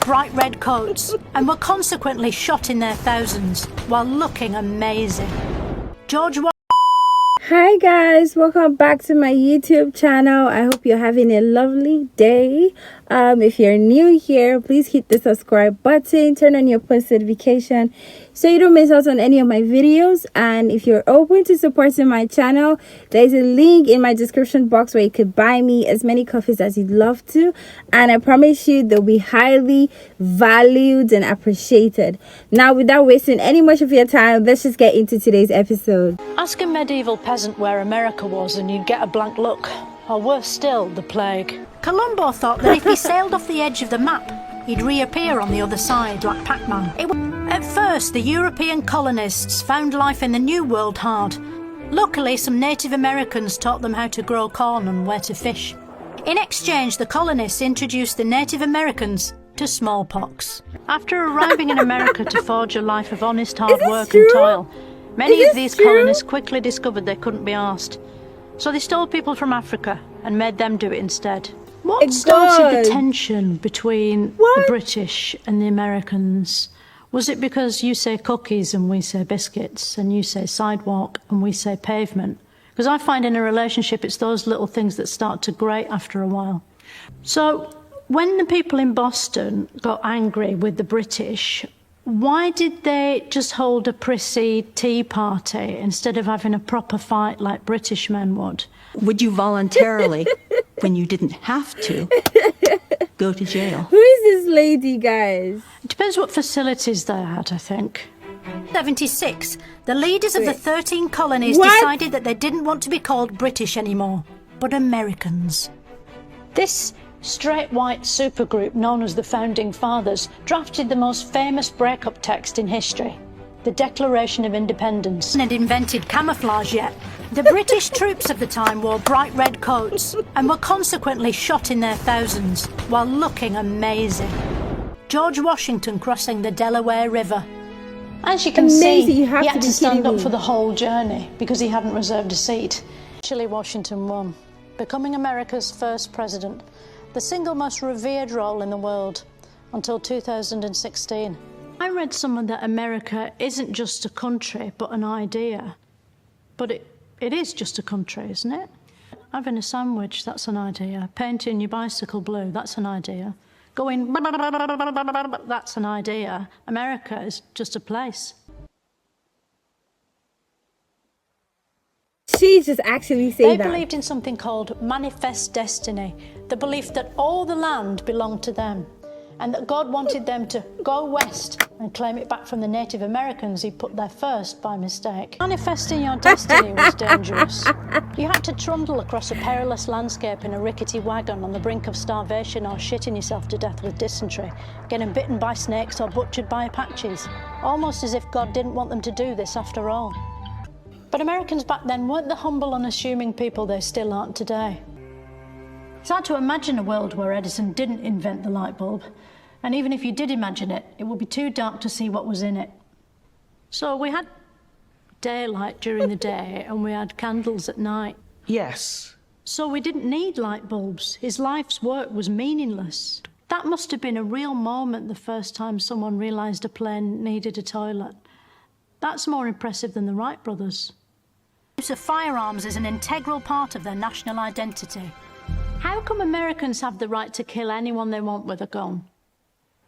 bright red coats and were consequently shot in their thousands while looking amazing. George Hi guys, welcome back to my YouTube channel. I hope you're having a lovely day. If you're new here, please hit the subscribe button, turn on your post notification so you don't miss out on any of my videos. And if you're open to supporting my channel, there's a link in my description box where you could buy me as many coffees as you'd love to, and I promise you they'll be highly valued and appreciated. Now, without wasting any much of your time, let's just get into today's episode. Ask a medieval peasant where America was and you'd get a blank look, or worse still, the plague. Columbo thought that if he sailed off the edge of the map, he'd reappear on the other side like Pac-Man. At first, the European colonists found life in the New World hard. Luckily, some Native Americans taught them how to grow corn and where to fish. In exchange, the colonists introduced the Native Americans to smallpox. After arriving in America to forge a life of honest hard work and toil, many of these colonists quickly discovered they couldn't be arsed. So they stole people from Africa and made them do it instead. What started the tension between the British and the Americans? Was it because you say cookies and we say biscuits, and you say sidewalk and we say pavement? Because I find in a relationship it's those little things that start to grate after a while. So when the people in Boston got angry with the British, why did they just hold a prissy tea party instead of having a proper fight like British men would? Would you voluntarily, when you didn't have to, go to jail? Who is this lady, guys? It depends what facilities they had, I think. 76, the leaders of the 13 colonies decided that they didn't want to be called British anymore, but Americans. This straight white supergroup known as the Founding Fathers drafted the most famous breakup text in history, the Declaration of Independence. Had invented camouflage yet. The British troops of the time wore bright red coats and were consequently shot in their thousands while looking amazing. George Washington crossing the Delaware River. As you can see, he had to stand up for the whole journey because he hadn't reserved a seat. Actually, Washington won, becoming America's first president, the single most revered role in the world, until 2016. I read somewhere that America isn't just a country, but an idea. But it is just a country, isn't it? Having a sandwich, that's an idea. Painting your bicycle blue, that's an idea. Going, that's an idea. America is just a place. She just actually said that. They believed in something called manifest destiny, the belief that all the land belonged to them, and that God wanted them to go west and claim it back from the Native Americans he put there first by mistake. Manifesting your destiny was dangerous. You had to trundle across a perilous landscape in a rickety wagon on the brink of starvation or shitting yourself to death with dysentery, getting bitten by snakes or butchered by Apaches, almost as if God didn't want them to do this after all. But Americans back then weren't the humble, unassuming people they still aren't today. It's hard to imagine a world where Edison didn't invent the light bulb. And even if you did imagine it, it would be too dark to see what was in it. So we had daylight during the day and we had candles at night. Yes. So we didn't need light bulbs. His life's work was meaningless. That must have been a real moment the first time someone realised a plane needed a toilet. That's more impressive than the Wright brothers. Use of firearms is an integral part of their national identity. How come Americans have the right to kill anyone they want with a gun?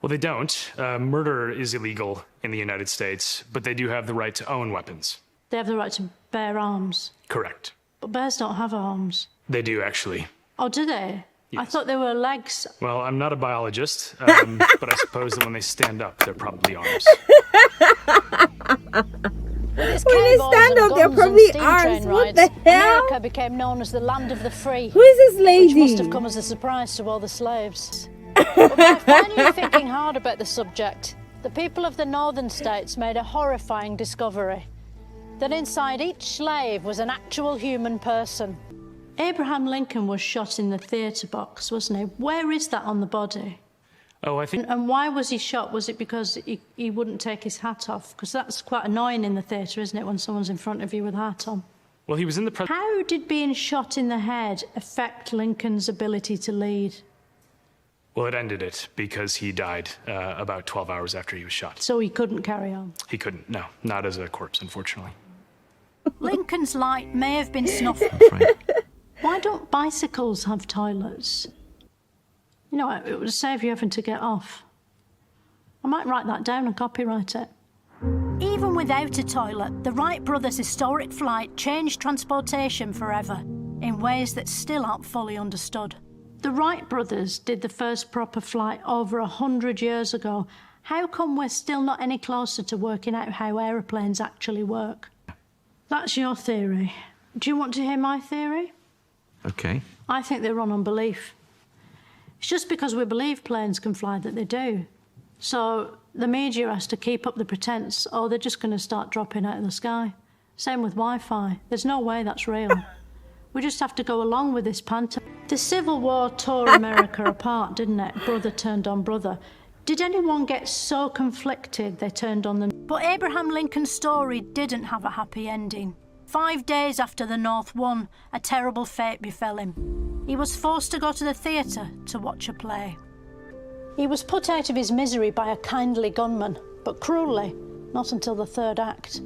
Well, they don't. Murder is illegal in the United States, but they do have the right to own weapons. They have the right to bear arms. Correct. But bears don't have arms. They do, actually. Oh, do they? Yes. I thought they were legs. Well, I'm not a biologist, but I suppose that when they stand up, they're probably arms. When they stand up, they're probably arms. What the hell? America became known as the land of the free. Who is this lady? Which must have come as a surprise to all the slaves. But by finally thinking hard about the subject, the people of the northern states made a horrifying discovery. That inside each slave was an actual human person. Abraham Lincoln was shot in the theatre box, wasn't he? Where is that on the body? Oh, I think... And why was he shot? Was it because he wouldn't take his hat off? Because that's quite annoying in the theatre, isn't it, when someone's in front of you with a hat on? Well, he was in the... How did being shot in the head affect Lincoln's ability to lead? Well, it ended it because he died about 12 hours after he was shot. So he couldn't carry on. He couldn't, no, not as a corpse, unfortunately. Lincoln's light may have been snuffed. Why don't bicycles have toilets? You know, it would save you having to get off. I might write that down and copyright it. Even without a toilet, the Wright brothers' historic flight changed transportation forever in ways that still aren't fully understood. The Wright brothers did the first proper flight over 100 years ago. How come we're still not any closer to working out how aeroplanes actually work? That's your theory. Do you want to hear my theory? Okay. I think they run on belief. It's just because we believe planes can fly that they do. So the media has to keep up the pretense, or they're just going to start dropping out of the sky. Same with Wi-Fi. There's no way that's real. We just have to go along with this pantomime. The Civil War tore America apart, didn't it? Brother turned on brother. Did anyone get so conflicted they turned on them? But Abraham Lincoln's story didn't have a happy ending. 5 days after the North won, a terrible fate befell him. He was forced to go to the theatre to watch a play. He was put out of his misery by a kindly gunman, but cruelly, not until the third act.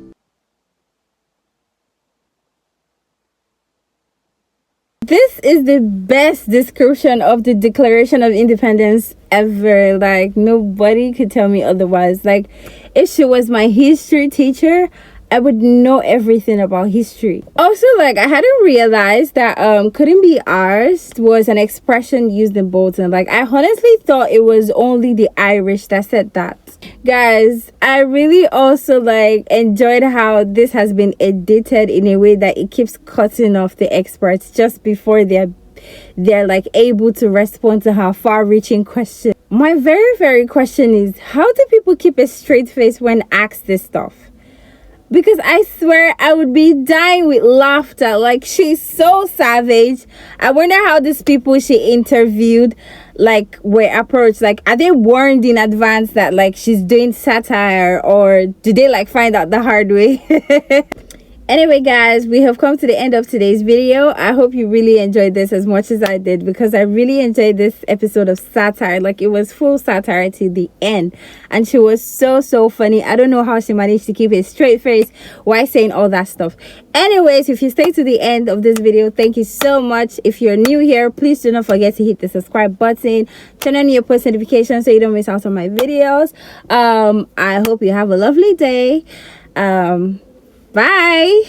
This is the best description of the Declaration of Independence ever. Like, nobody could tell me otherwise. Like, if she was my history teacher, I would know everything about history. Also, like, I hadn't realized that couldn't be ours was an expression used in Bolton. Like, I honestly thought it was only the Irish that said that. Guys, I really also like enjoyed how this has been edited in a way that it keeps cutting off the experts just before they're like able to respond to her far-reaching question. My very question is, how do people keep a straight face when asked this stuff? Because I swear I would be dying with laughter. Like, she's so savage. I wonder how these people she interviewed like were approached. Like, are they warned in advance that like she's doing satire, or do they like find out the hard way? Anyway, guys, we have come to the end of today's video. I hope you really enjoyed this as much as I did, because I really enjoyed this episode of satire. Like, it was full satire to the end, and she was so funny. I don't know how she managed to keep a straight face while saying all that stuff. Anyways, if you stay to the end of this video, thank you so much. If you're new here, please do not forget to hit the subscribe button, turn on your post notifications so you don't miss out on my videos. I hope you have a lovely day. Bye.